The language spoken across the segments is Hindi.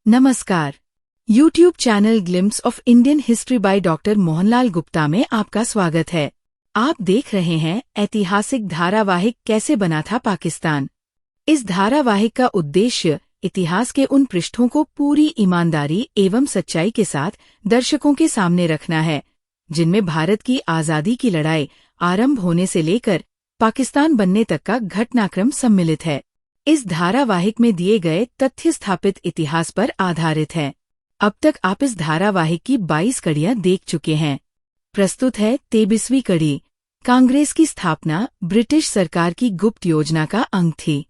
नमस्कार। YouTube channel glimpse of Indian history by doctor Mohanlal Gupta में आपका स्वागत है। आप देख रहे हैं ऐतिहासिक धारावाहिक कैसे बना था पाकिस्तान। इस धारावाहिक का उद्देश्य इतिहास के उन पृष्ठों को पूरी ईमानदारी एवं सच्चाई के साथ दर्शकों के सामने रखना है, जिनमें भारत की आज़ादी की लड़ाई आरंभ होने से लेकर पाकिस्तान बनने तक का घटनाक्रम सम्मिलित है। इस धारावाहिक में दिए गए तथ्य स्थापित इतिहास पर आधारित है। अब तक आप इस धारावाहिक की 22 कड़ियां देख चुके हैं। प्रस्तुत है 23वीं कड़ी। कांग्रेस की स्थापना ब्रिटिश सरकार की गुप्त योजना का अंग थी।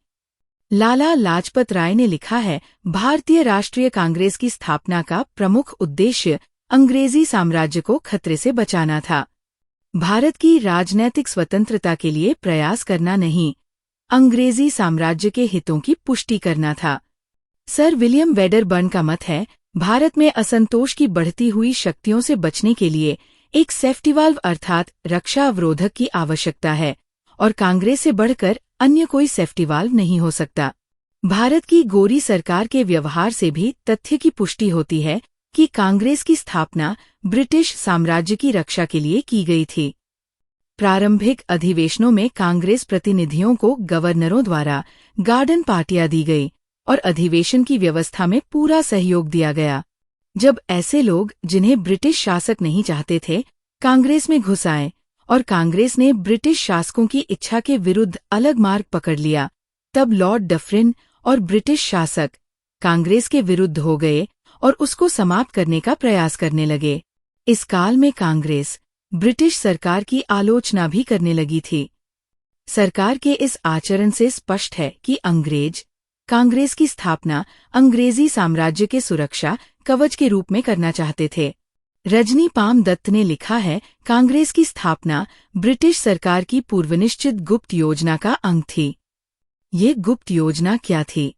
लाला लाजपत राय ने लिखा है, भारतीय राष्ट्रीय कांग्रेस की स्थापना का प्रमुख उद्देश्य अंग्रेजी साम्राज्य को खतरे से बचाना था। भारत की राजनैतिक स्वतंत्रता के लिए प्रयास करना नहीं, अंग्रेजी साम्राज्य के हितों की पुष्टि करना था। सर विलियम वेडरबर्न का मत है, भारत में असंतोष की बढ़ती हुई शक्तियों से बचने के लिए एक सेफ्टी वाल्व अर्थात रक्षा अवरोधक की आवश्यकता है और कांग्रेस से बढ़कर अन्य कोई सेफ्टी वाल्व नहीं हो सकता। भारत की गोरी सरकार के व्यवहार से भी तथ्य की पुष्टि होती है कि कांग्रेस की स्थापना ब्रिटिश साम्राज्य की रक्षा के लिए की गई थी। प्रारंभिक अधिवेशनों में कांग्रेस प्रतिनिधियों को गवर्नरों द्वारा गार्डन पार्टियां दी गई और अधिवेशन की व्यवस्था में पूरा सहयोग दिया गया। जब ऐसे लोग, जिन्हें ब्रिटिश शासक नहीं चाहते थे, कांग्रेस में घुस आए और कांग्रेस ने ब्रिटिश शासकों की इच्छा के विरुद्ध अलग मार्ग पकड़ लिया, तब लॉर्ड डफरिन और ब्रिटिश शासक कांग्रेस के विरुद्ध हो गए और उसको समाप्त करने का प्रयास करने लगे। इस काल में कांग्रेस ब्रिटिश सरकार की आलोचना भी करने लगी थी। सरकार के इस आचरण से स्पष्ट है कि अंग्रेज कांग्रेस की स्थापना अंग्रेजी साम्राज्य के सुरक्षा कवच के रूप में करना चाहते थे। रजनी पाम दत्त ने लिखा है, कांग्रेस की स्थापना ब्रिटिश सरकार की पूर्वनिश्चित गुप्त योजना का अंग थी। ये गुप्त योजना क्या थी,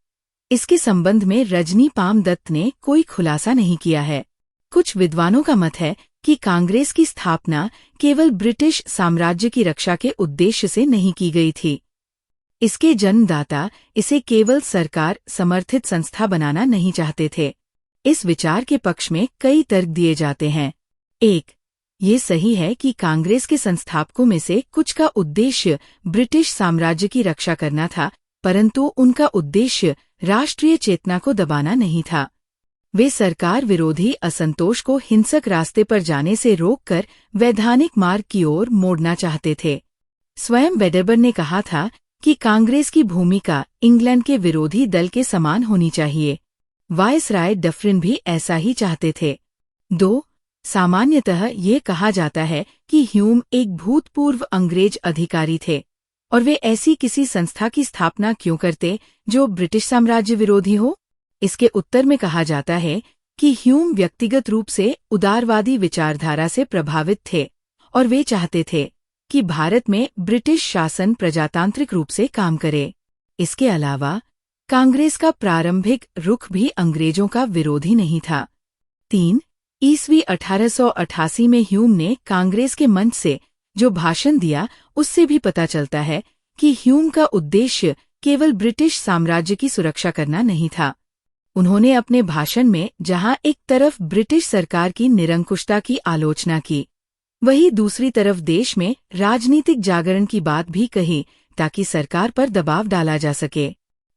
इसके संबंध में रजनी पाम दत्त ने कोई खुलासा नहीं किया है। कुछ विद्वानों का मत है कि कांग्रेस की स्थापना केवल ब्रिटिश साम्राज्य की रक्षा के उद्देश्य से नहीं की गई थी। इसके जन्मदाता इसे केवल सरकार समर्थित संस्था बनाना नहीं चाहते थे। इस विचार के पक्ष में कई तर्क दिए जाते हैं। 1. ये सही है कि कांग्रेस के संस्थापकों में से कुछ का उद्देश्य ब्रिटिश साम्राज्य की रक्षा करना था, परंतु उनका उद्देश्य राष्ट्रीय चेतना को दबाना नहीं था। वे सरकार विरोधी असंतोष को हिंसक रास्ते पर जाने से रोककर वैधानिक मार्ग की ओर मोड़ना चाहते थे। स्वयं वेडरबर्न ने कहा था कि कांग्रेस की भूमिका इंग्लैंड के विरोधी दल के समान होनी चाहिए। वायसराय डफरिन भी ऐसा ही चाहते थे। 2. सामान्यतः ये कहा जाता है कि ह्यूम एक भूतपूर्व अंग्रेज अधिकारी थे और वे ऐसी किसी संस्था की स्थापना क्यों करते जो ब्रिटिश साम्राज्य विरोधी हो। इसके उत्तर में कहा जाता है कि ह्यूम व्यक्तिगत रूप से उदारवादी विचारधारा से प्रभावित थे और वे चाहते थे कि भारत में ब्रिटिश शासन प्रजातांत्रिक रूप से काम करे। इसके अलावा कांग्रेस का प्रारंभिक रुख भी अंग्रेजों का विरोधी नहीं था। 3. ईस्वी 1888 में ह्यूम ने कांग्रेस के मंच से जो भाषण दिया, उससे भी पता चलता है कि ह्यूम का उद्देश्य केवल ब्रिटिश साम्राज्य की सुरक्षा करना नहीं था। उन्होंने अपने भाषण में जहां एक तरफ ब्रिटिश सरकार की निरंकुशता की आलोचना की, वहीं दूसरी तरफ देश में राजनीतिक जागरण की बात भी कही ताकि सरकार पर दबाव डाला जा सके।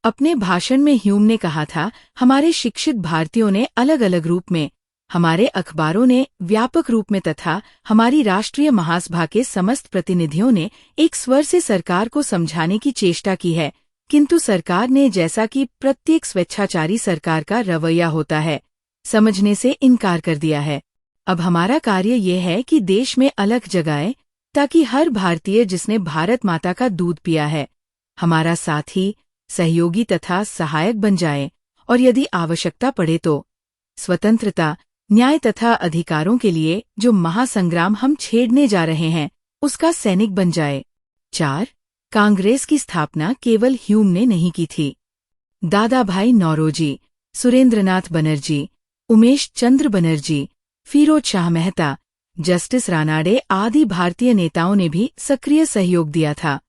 अपने भाषण में ह्यूम ने कहा था, हमारे शिक्षित भारतीयों ने अलग अलग रूप में, हमारे अखबारों ने व्यापक रूप में तथा हमारी राष्ट्रीय महासभा के समस्त प्रतिनिधियों ने एक स्वर से सरकार को समझाने की चेष्टा की है, किंतु सरकार ने, जैसा कि प्रत्येक स्वेच्छाचारी सरकार का रवैया होता है, समझने से इनकार कर दिया है। अब हमारा कार्य ये है कि देश में अलग जगाए ताकि हर भारतीय जिसने भारत माता का दूध पिया है, हमारा साथी, सहयोगी तथा सहायक बन जाए और यदि आवश्यकता पड़े तो स्वतंत्रता, न्याय तथा अधिकारों के लिए जो महासंग्राम हम छेड़ने जा रहे हैं, उसका सैनिक बन जाए। 4. कांग्रेस की स्थापना केवल ह्यूम ने नहीं की थी। दादा भाई नौरोजी, सुरेंद्रनाथ बनर्जी, उमेश चंद्र बनर्जी, फिरोज शाह मेहता, जस्टिस रानाडे आदि भारतीय नेताओं ने भी सक्रिय सहयोग दिया था।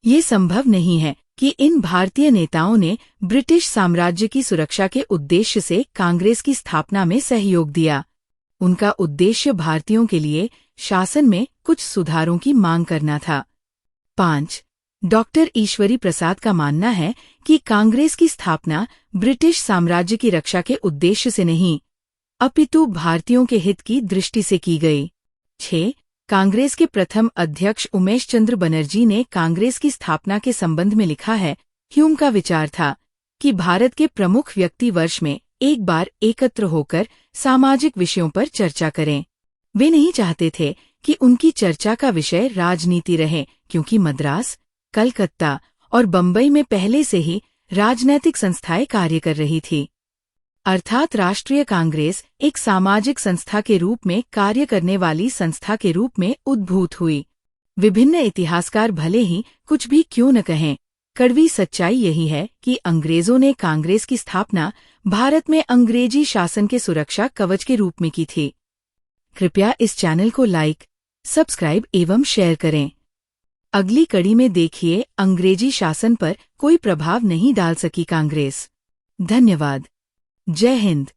ये संभव नहीं है कि इन भारतीय नेताओं ने ब्रिटिश साम्राज्य की सुरक्षा के उद्देश्य से कांग्रेस की स्थापना में सहयोग दिया। उनका उद्देश्य भारतीयों के लिए शासन में कुछ सुधारों की मांग करना था। 5. डॉक्टर ईश्वरी प्रसाद का मानना है कि कांग्रेस की स्थापना ब्रिटिश साम्राज्य की रक्षा के उद्देश्य से नहीं, अपितु भारतीयों के हित की दृष्टि से की गई। 6. कांग्रेस के प्रथम अध्यक्ष उमेश चंद्र बनर्जी ने कांग्रेस की स्थापना के संबंध में लिखा है, ह्यूम का विचार था कि भारत के प्रमुख व्यक्ति वर्ष में एक बार एकत्र होकर सामाजिक विषयों पर चर्चा करें। वे नहीं चाहते थे कि उनकी चर्चा का विषय राजनीति रहे, क्योंकि मद्रास, कलकत्ता और बंबई में पहले से ही राजनैतिक संस्थाएं कार्य कर रही थी। अर्थात राष्ट्रीय कांग्रेस एक सामाजिक संस्था के रूप में कार्य करने वाली संस्था के रूप में उद्भूत हुई। विभिन्न इतिहासकार भले ही कुछ भी क्यों न कहें, कड़वी सच्चाई यही है कि अंग्रेजों ने कांग्रेस की स्थापना भारत में अंग्रेजी शासन के सुरक्षा कवच के रूप में की थी। कृपया इस चैनल को लाइक, सब्सक्राइब एवं शेयर करें। अगली कड़ी में देखिए, अंग्रेजी शासन पर कोई प्रभाव नहीं डाल सकी कांग्रेस। धन्यवाद। जय हिंद।